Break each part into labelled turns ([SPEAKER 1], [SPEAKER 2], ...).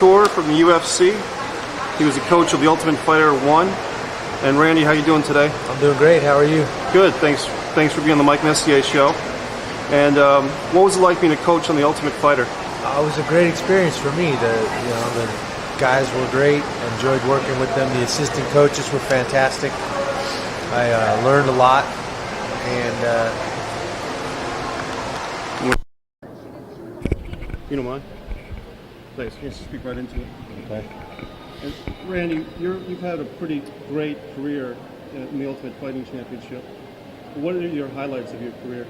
[SPEAKER 1] Couture from the UFC. He was the coach of the Ultimate Fighter 1. And Randy, how you doing today?
[SPEAKER 2] I'm doing great. How are you?
[SPEAKER 1] Good. Thanks for being on the Mike Messier show. And what was it like being a coach on the Ultimate Fighter?
[SPEAKER 2] It was a great experience for me. The guys were great. I enjoyed working with them. The assistant coaches were fantastic. I learned a lot. And
[SPEAKER 1] you don't mind? Please, you can speak right into it.
[SPEAKER 2] okay.
[SPEAKER 1] And Randy, you've had a pretty great career in the Ultimate Fighting Championship. What are your highlights of your career?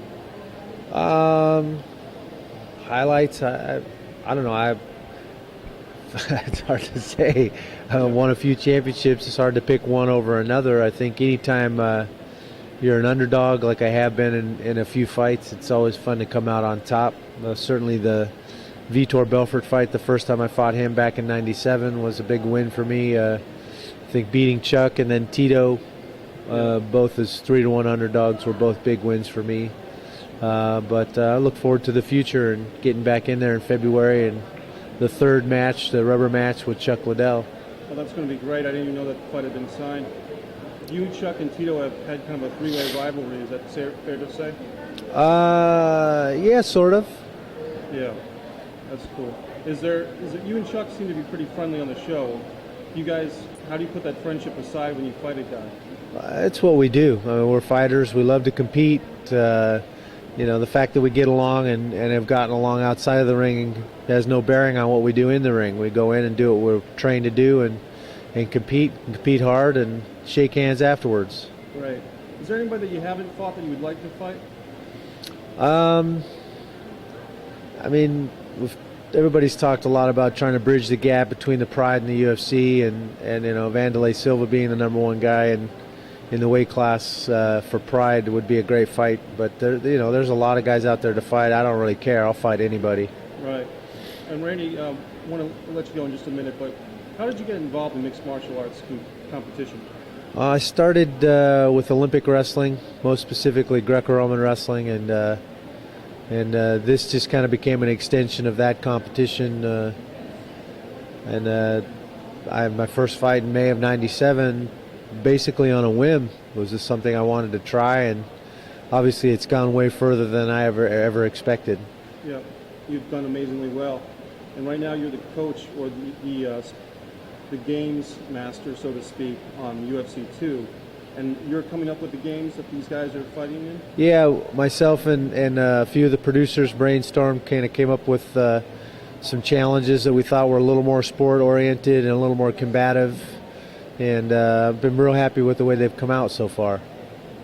[SPEAKER 2] Highlights. I don't know. It's hard to say. I won a few championships. It's hard to pick one over another. I think anytime you're an underdog, like I have been in a few fights, it's always fun to come out on top. Certainly the Vitor Belfort fight, the first time I fought him back in '97, was a big win for me. I think beating Chuck and then Tito, both as 3-1 underdogs, were both big wins for me. But I look forward to the future and getting back in there in February and the third match, the rubber match with Chuck Liddell.
[SPEAKER 1] Well, that's going to be great. I didn't even know that the fight had been signed. You, Chuck, and Tito have had kind of a three-way rivalry. Is that fair to say?
[SPEAKER 2] Yeah, sort of.
[SPEAKER 1] Yeah, that's cool. Is it you and Chuck seem to be pretty friendly on the show? You guys, how do you put that friendship aside when you fight a guy?
[SPEAKER 2] It's what we do. I mean, we're fighters. We love to compete. The fact that we get along and have gotten along outside of the ring has no bearing on what we do in the ring. We go in and do what we're trained to do and compete hard and shake hands afterwards.
[SPEAKER 1] Right. Is there anybody that you haven't fought that you would like to fight?
[SPEAKER 2] I mean, everybody's talked a lot about trying to bridge the gap between the Pride and the UFC, and Vanderlei Silva being the #1 guy and in the weight class for Pride would be a great fight. But there's a lot of guys out there to fight. I don't really care. I'll fight anybody.
[SPEAKER 1] Right. And Randy, I want to let you go in just a minute, but how did you get involved in mixed martial arts competition?
[SPEAKER 2] I started with Olympic wrestling, most specifically Greco-Roman wrestling, and this just kind of became an extension of that competition. I had my first fight in May of '97, basically on a whim. It was just something I wanted to try, and obviously it's gone way further than I ever expected.
[SPEAKER 1] Yeah, you've done amazingly well, and right now you're the coach or the games master, so to speak, on UFC 2, and you're coming up with the games that these guys are fighting in?
[SPEAKER 2] Yeah, myself and a few of the producers brainstormed, kind of came up with some challenges that we thought were a little more sport-oriented and a little more combative, and I've been real happy with the way they've come out so far.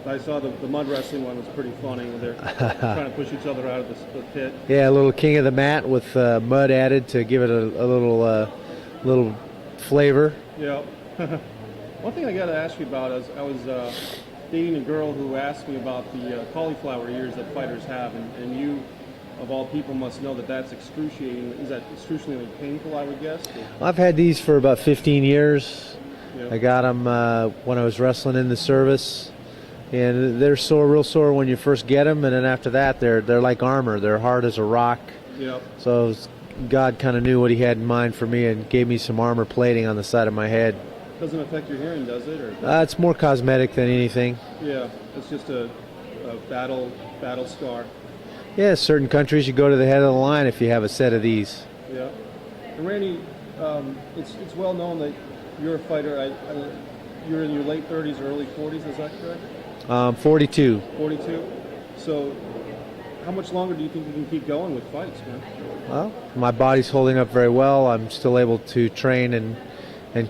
[SPEAKER 1] I saw the mud wrestling one was pretty funny, where they're trying to push each other out of the pit.
[SPEAKER 2] Yeah, a little king of the mat with mud added to give it a little flavor.
[SPEAKER 1] Yeah. One thing I got to ask you about is I was dating a girl who asked me about the cauliflower ears that fighters have, and you, of all people, must know that that's excruciating. Is that excruciatingly painful, I would guess?
[SPEAKER 2] I've had these for about 15 years.
[SPEAKER 1] Yeah.
[SPEAKER 2] I got them when I was wrestling in the service, and they're real sore when you first get them, and then after that they're like armor. They're hard as a rock.
[SPEAKER 1] Yep.
[SPEAKER 2] So God kind of knew what He had in mind for me and gave me some armor plating on the side of my head.
[SPEAKER 1] Doesn't affect your hearing, does it? Or?
[SPEAKER 2] It's more cosmetic than anything.
[SPEAKER 1] Yeah, it's just a battle scar.
[SPEAKER 2] Yeah, certain countries you go to the head of the line if you have a set of these.
[SPEAKER 1] Yeah. And Randy, it's well known that you're a fighter. You're in your late 30s, early 40s. Is that correct?
[SPEAKER 2] 42.
[SPEAKER 1] 42. So, how much longer do you think you can keep going with fights, man?
[SPEAKER 2] Well, my body's holding up very well. I'm still able to train and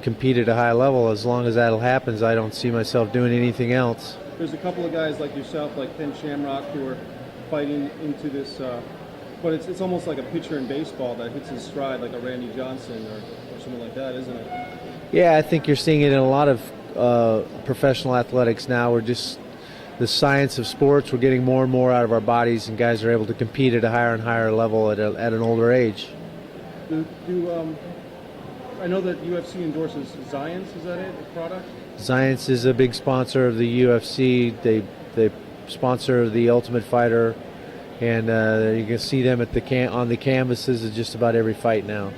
[SPEAKER 2] compete at a high level. As long as that happens, I don't see myself doing anything else.
[SPEAKER 1] There's a couple of guys like yourself, like Ken Shamrock, who are fighting into this, but it's almost like a pitcher in baseball that hits his stride, like a Randy Johnson or something like that, isn't it?
[SPEAKER 2] Yeah, I think you're seeing it in a lot of professional athletics now. We're just the science of sports. We're getting more and more out of our bodies, and guys are able to compete at a higher and higher level at an older age.
[SPEAKER 1] I know that UFC endorses Zions. Is that it? The product?
[SPEAKER 2] Zions is a big sponsor of the UFC. They sponsor the Ultimate Fighter, and you can see them at on the canvases of just about every fight now.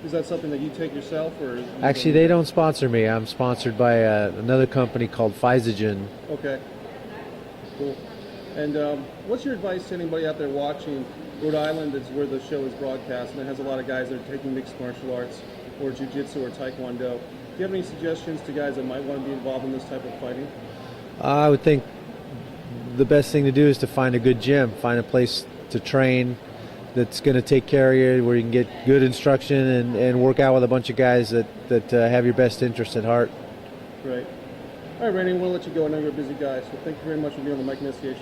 [SPEAKER 1] Is that something that you take yourself, or?
[SPEAKER 2] Actually, they don't sponsor me. I'm sponsored by another company called Physogen.
[SPEAKER 1] Okay. Cool. And what's your advice to anybody out there watching? Rhode Island is where the show is broadcast, and it has a lot of guys that are taking mixed martial arts or jiu-jitsu or taekwondo. Do you have any suggestions to guys that might want to be involved in this type of fighting?
[SPEAKER 2] I would think the best thing to do is to find a good gym, find a place to train that's going to take care of you, where you can get good instruction and work out with a bunch of guys that have your best interest at heart.
[SPEAKER 1] Great. All right, Randy, we'll let you go. I know you're a busy guy, so thank you very much for being on the Mike Messier Show.